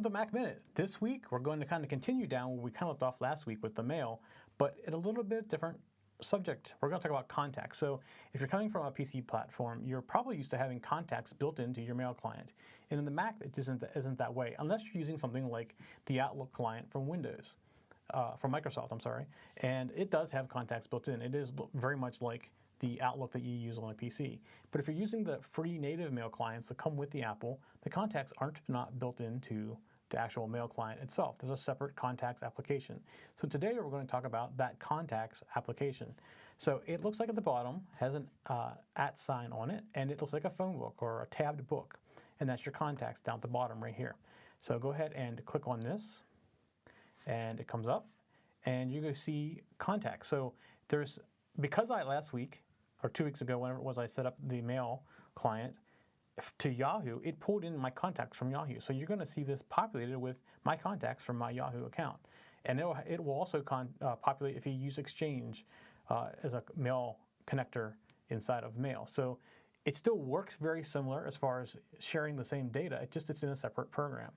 the Mac Minute. This week, we're going to kind of continue down where we kind of left off last week with the mail, but in a little bit different subject. We're going to talk about contacts. So if you're coming from a PC platform, you're probably used to having contacts built into your mail client. And in the Mac, it isn't that way, unless you're using something like the Outlook client from Windows, from Microsoft, I'm sorry. And it does have contacts built in. It is very much like the Outlook that you use on a PC. But if you're using the free native mail clients that come with the Apple, the contacts aren't not built into the actual mail client itself. There's a separate contacts application. So today we're going to talk about that contacts application. So it looks like at the bottom has an @ sign on it, and it looks like a phone book or a tabbed book. And that's your contacts down at the bottom right here. So go ahead and click on this, and it comes up, and you're going to see contacts. So because last week, or 2 weeks ago, whenever it was, I set up the mail client to Yahoo, it pulled in my contacts from Yahoo. So you're going to see this populated with my contacts from my Yahoo account. And it will also populate if you use Exchange as a mail connector inside of Mail. So it still works very similar as far as sharing the same data, it's in a separate program.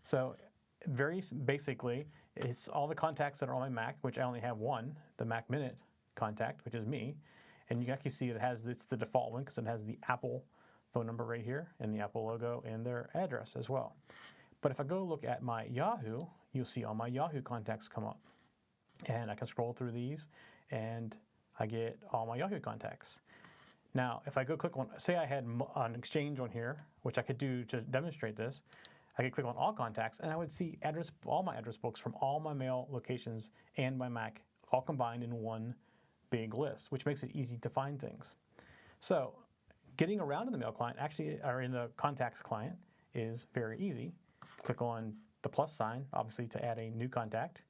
So very basically, it's all the contacts that are on my Mac, which I only have one, the Mac Minute contact, which is me. And you can actually see it's the default one because it has the Apple phone number right here and the Apple logo and their address as well. But if I go look at my Yahoo, you'll see all my Yahoo contacts come up. And I can scroll through these and I get all my Yahoo contacts. Now, if I go click on, say I had an Exchange on here, which I could do to demonstrate this, I could click on all contacts and I would see all my address books from all my mail locations and my Mac all combined in one big list, which makes it easy to find things. So getting around in the mail client, or in the contacts client, is very easy. Click on the plus sign, obviously, to add a new contact.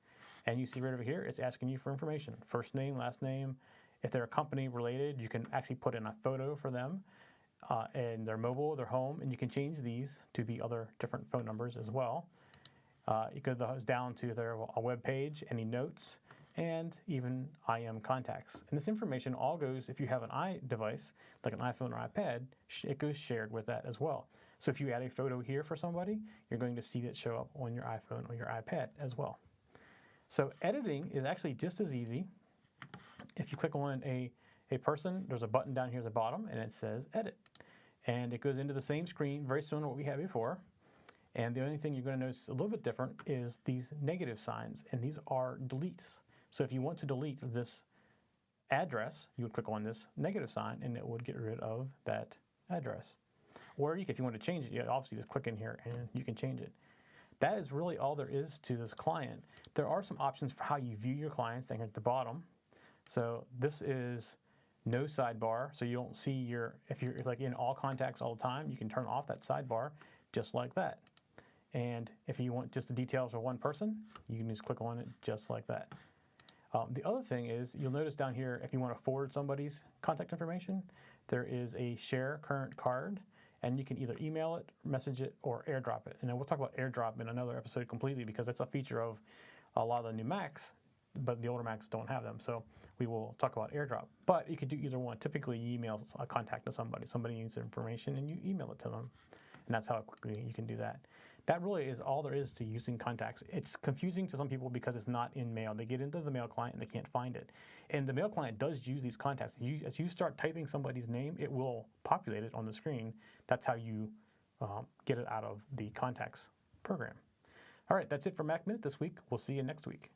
And you see right over here, it's asking you for information. First name, last name. If they're a company related, you can actually put in a photo for them and their mobile, their home, and you can change these to be other different phone numbers as well. You go down to their web page, any notes, and even IM contacts. And this information all goes, if you have an iDevice, like an iPhone or iPad, it goes shared with that as well. So if you add a photo here for somebody, you're going to see it show up on your iPhone or your iPad as well. So editing is actually just as easy. If you click on a person, there's a button down here at the bottom, and it says Edit. And it goes into the same screen, very similar to what we had before. And the only thing you're going to notice a little bit different is these negative signs, and these are deletes. So if you want to delete this address, you would click on this negative sign and it would get rid of that address. Or if you want to change it, you obviously just click in here and you can change it. That is really all there is to this client. There are some options for how you view your clients down here at the bottom. So this is no sidebar, so you don't see if you're like in all contacts all the time, you can turn off that sidebar just like that. And if you want just the details of one person, you can just click on it just like that. The other thing is, you'll notice down here, if you want to forward somebody's contact information, there is a share current card, and you can either email it, message it, or AirDrop it. And then we'll talk about AirDrop in another episode completely because that's a feature of a lot of the new Macs, but the older Macs don't have them. So we will talk about AirDrop. But you could do either one. Typically, you email a contact to somebody. Somebody needs their information, and you email it to them. And that's how quickly you can do that. That really is all there is to using contacts. It's confusing to some people because it's not in Mail. They get into the Mail client and they can't find it. And the Mail client does use these contacts. As you start typing somebody's name, it will populate it on the screen. That's how you get it out of the contacts program. All right, that's it for Mac Minute this week. We'll see you next week.